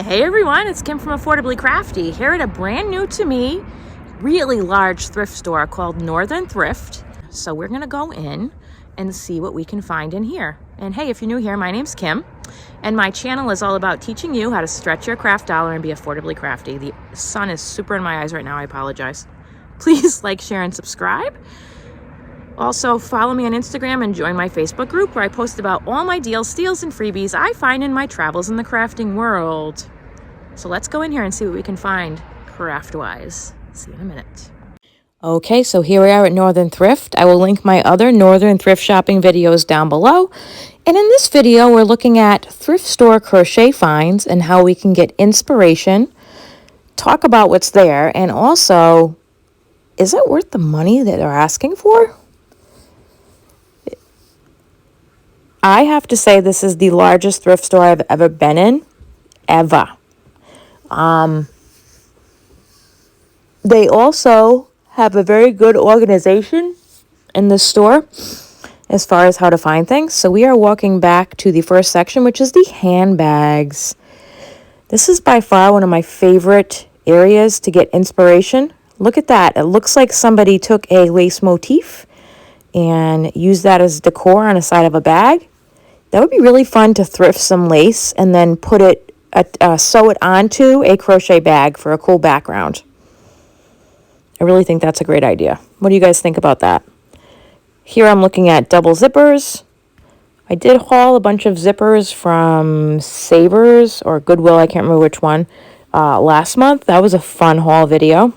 Hey everyone, it's Kim from Affordably Crafty here at a brand new to me, really large thrift store called Northern Thrift. So we're gonna go in and see what we can find in here. And hey, if you're new here, my name's Kim, and my channel is all about teaching you how to stretch your craft dollar and be affordably crafty. The sun is super in my eyes right now, I apologize. Please like, share, and subscribe. Also, follow me on Instagram and join my Facebook group where I post about all my deals, steals, and freebies I find in my travels in the crafting world. So let's go in here and see what we can find craft-wise. See you in a minute. Okay, so here we are at Northern Thrift. I will link my other Northern Thrift shopping videos down below. And in this video, we're looking at thrift store crochet finds and how we can get inspiration, talk about what's there, and also, is it worth the money that they're asking for? I have to say this is the largest thrift store I've ever been in, ever. They also have a very good organization in this store as far as how to find things. So we are walking back to the first section, which is the handbags. This is by far one of my favorite areas to get inspiration. Look at that. It looks like somebody took a lace motif and used that as decor on the side of a bag. That would be really fun to thrift some lace and then put it, sew it onto a crochet bag for a cool background. I really think that's a great idea. What do you guys think about that? Here I'm looking at double zippers. I did haul a bunch of zippers from Savers or Goodwill, I can't remember which one, last month. That was a fun haul video.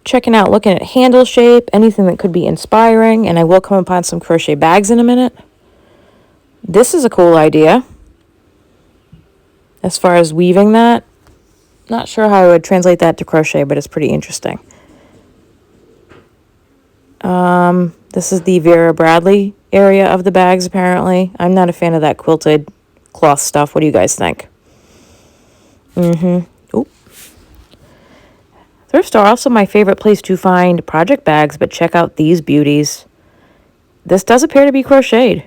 Checking out, looking at handle shape, anything that could be inspiring, and I will come upon some crochet bags in a minute. This is a cool idea. As far as weaving that, not sure how I would translate that to crochet, but it's pretty interesting. This is the Vera Bradley area of the bags, apparently. I'm not a fan of that quilted cloth stuff. What do you guys think? Oop. Thrift store, also my favorite place to find project bags, but check out these beauties. This does appear to be crocheted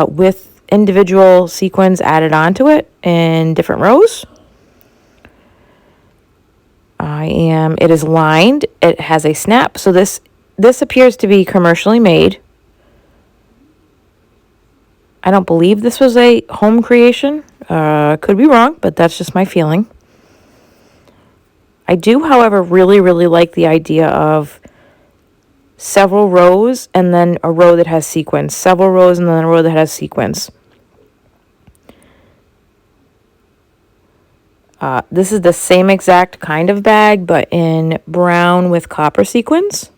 with individual sequins added onto it in different rows. It is lined. It has a snap, so this appears to be commercially made. I don't believe this was a home creation. Could be wrong, but that's just my feeling. I do, however, really, really like the idea of several rows and then a row that has sequins. Several rows and then a row that has sequins. This is the same exact kind of bag, but in brown with copper sequins.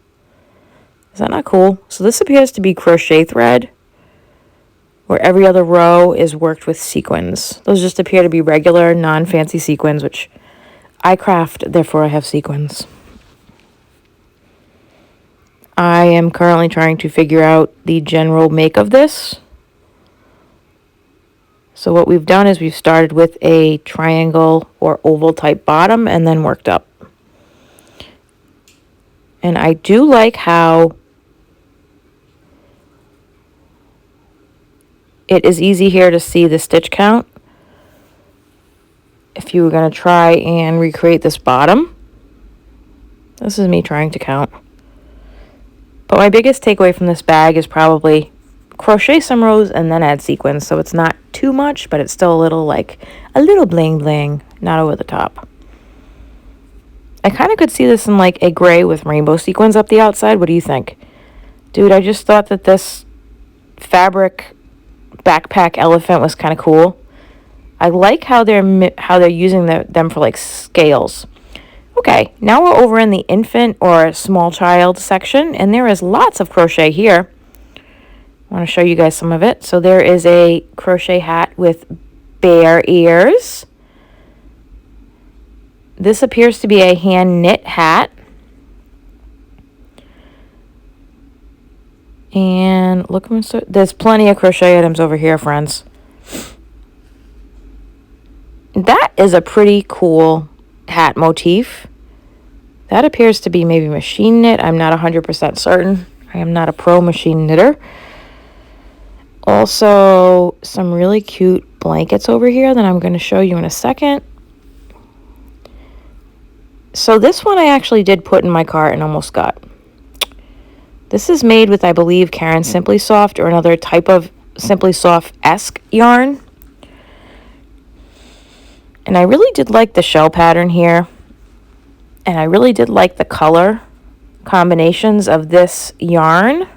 Is that not cool? So this appears to be crochet thread, where every other row is worked with sequins. Those just appear to be regular, non-fancy sequins, which I craft, therefore I have sequins. I am currently trying to figure out the general make of this. So what we've done is we've started with a triangle or oval type bottom and then worked up. And I do like how it is easy here to see the stitch count. If you were going to try and recreate this bottom, this is me trying to count. But my biggest takeaway from this bag is probably crochet some rows and then add sequins. So it's not too much, but it's still a little bling bling, not over the top. I kind of could see this in like a gray with rainbow sequins up the outside. What do you think? Dude, I just thought that this fabric backpack elephant was kind of cool. I like how they're using them for like scales. Okay, now we're over in the infant or small child section, and there is lots of crochet here. I want to show you guys some of it. So there is a crochet hat with bear ears. This appears to be a hand knit hat. And look, there's plenty of crochet items over here, friends. That is a pretty cool hat motif. That appears to be maybe machine knit. I'm not 100% certain. I am not a pro machine knitter. Also, some really cute blankets over here that I'm going to show you in a second. So this one I actually did put in my cart and almost got. This is made with, I believe, Karen's Simply Soft or another type of Simply Soft-esque yarn. And I really did like the shell pattern here. And I really did like the color combinations of this yarn.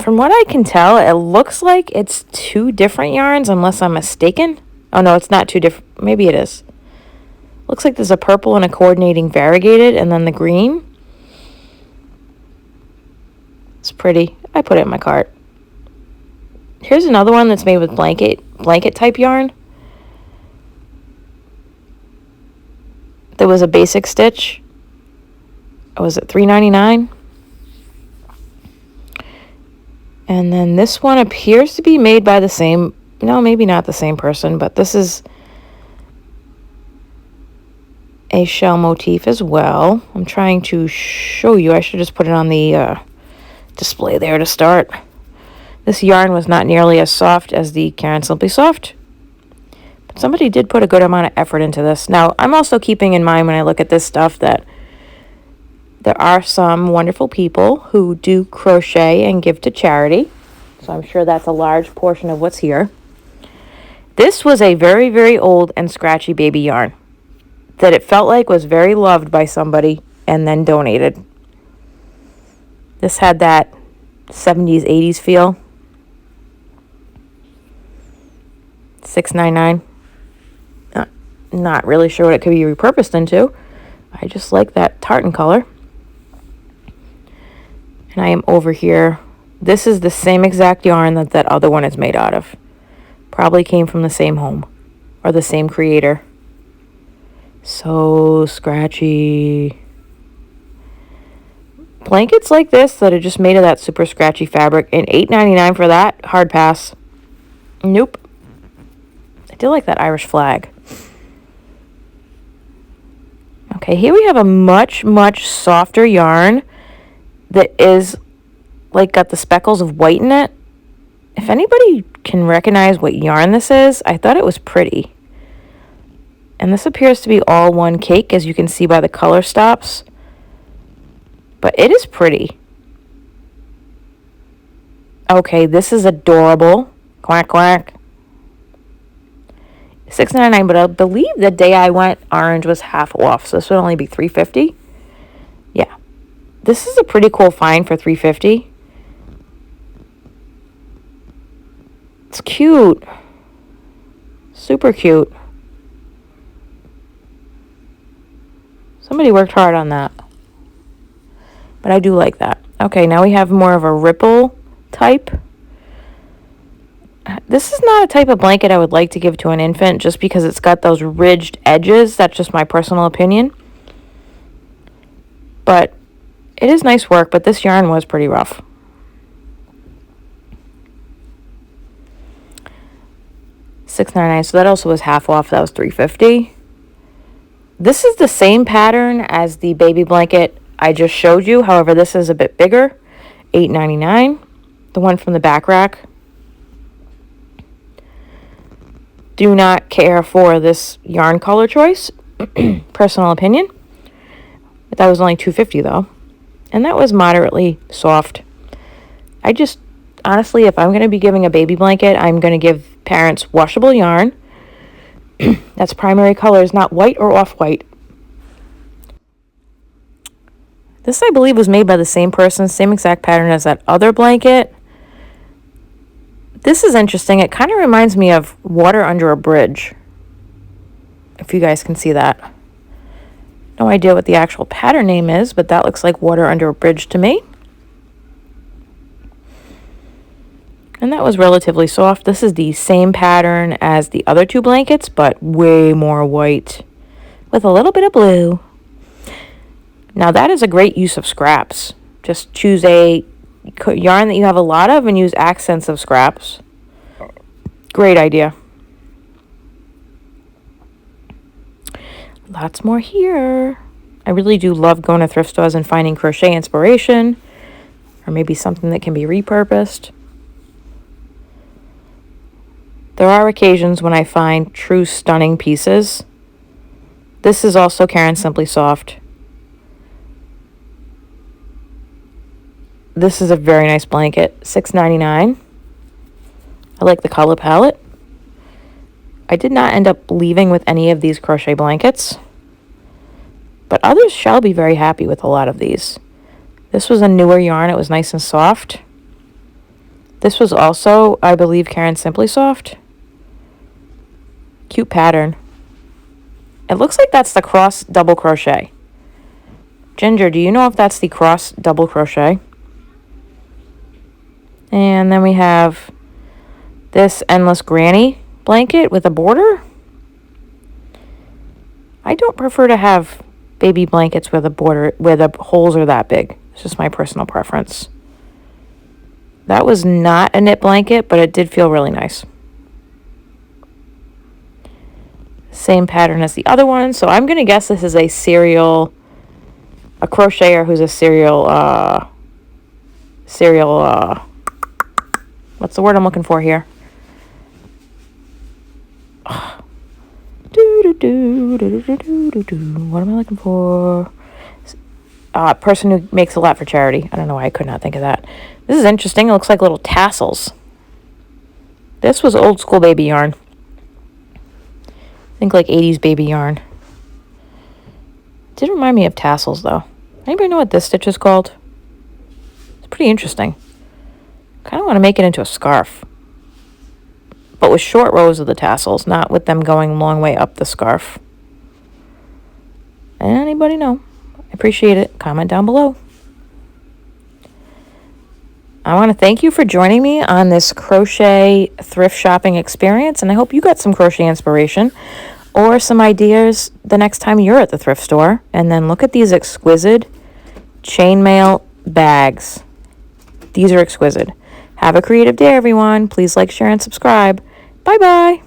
From what I can tell, it looks like it's two different yarns, unless I'm mistaken. Oh, no, it's not two different. Maybe it is. Looks like there's a purple and a coordinating variegated, and then the green. It's pretty. I put it in my cart. Here's another one that's made with blanket type yarn. There was a basic stitch. Was it $3.99? And then this one appears to be made by the same, no, maybe not the same person, but this is a shell motif as well. I'm trying to show you. I should just put it on the display there to start. This yarn was not nearly as soft as the Karen Simply Soft, but somebody did put a good amount of effort into this. Now, I'm also keeping in mind when I look at this stuff that there are some wonderful people who do crochet and give to charity. So I'm sure that's a large portion of what's here. This was a very, very old and scratchy baby yarn that it felt like was very loved by somebody and then donated. This had that 70s, 80s feel. $6.99. Not really sure what it could be repurposed into. I just like that tartan color. And I am over here. This is the same exact yarn that that other one is made out of. Probably came from the same home or the same creator. So scratchy. Blankets like this that are just made of that super scratchy fabric and $8.99 for that, hard pass. Nope. I do like that Irish flag. Okay, here we have a much, much softer yarn that is like got the speckles of white in it. If anybody can recognize what yarn this is, I thought it was pretty. And this appears to be all one cake, as you can see by the color stops. But it is pretty. Okay, this is adorable. Quack, quack. $6.99, but I believe the day I went, orange was half off, so this would only be $3.50. Yeah. This is a pretty cool find for $3.50. It's cute. Super cute. Somebody worked hard on that. But I do like that. Okay, now we have more of a ripple type. This is not a type of blanket I would like to give to an infant just because it's got those ridged edges. That's just my personal opinion. But it is nice work, but this yarn was pretty rough. $6.99, so that also was half off. That was $3.50. This is the same pattern as the baby blanket I just showed you. However, this is a bit bigger. $8.99. The one from the back rack. Do not care for this yarn color choice. Personal opinion. But that was only $2.50 though. And that was moderately soft. I just, honestly, if I'm going to be giving a baby blanket, I'm going to give parents washable yarn. That's primary colors, not white or off-white. This, I believe, was made by the same person, same exact pattern as that other blanket. This is interesting. It kind of reminds me of Water Under a Bridge, if you guys can see that. No idea what the actual pattern name is, but that looks like Water Under a Bridge to me. And that was relatively soft. This is the same pattern as the other two blankets, but way more white with a little bit of blue. Now that is a great use of scraps. Just choose a yarn that you have a lot of and use accents of scraps. Great idea. Lots more here. I really do love going to thrift stores and finding crochet inspiration. or maybe something that can be repurposed. There are occasions when I find true stunning pieces. This is also Karen Simply Soft. This is a very nice blanket, $6.99. I like the color palette. I did not end up leaving with any of these crochet blankets, but others shall be very happy with a lot of these. This was a newer yarn. It was nice and soft. This was also, I believe, Karen Simply Soft. Cute pattern. It looks like that's the cross double crochet. Ginger, do you know if that's the cross double crochet? And then we have this Endless Granny blanket with a border. I don't prefer to have baby blankets with a border where the holes are that big. It's just my personal preference. That was not a knit blanket, but it did feel really nice. Same pattern as the other one, so I'm going to guess this is a crocheter who's a what's the word I'm looking for here? What am I looking for? A person who makes a lot for charity. I don't know why I could not think of that. This is interesting. It looks like little tassels. This was old school baby yarn. I think like 80s baby yarn. Did remind me of tassels though. Anybody know what this stitch is called? It's pretty interesting. Kind of want to make it into a scarf, but with short rows of the tassels, not with them going a long way up the scarf. Anybody know? I appreciate it. Comment down below. I want to thank you for joining me on this crochet thrift shopping experience, and I hope you got some crochet inspiration or some ideas the next time you're at the thrift store. And then look at these exquisite chainmail bags. These are exquisite. Have a creative day, everyone. Please like, share, and subscribe. Bye-bye.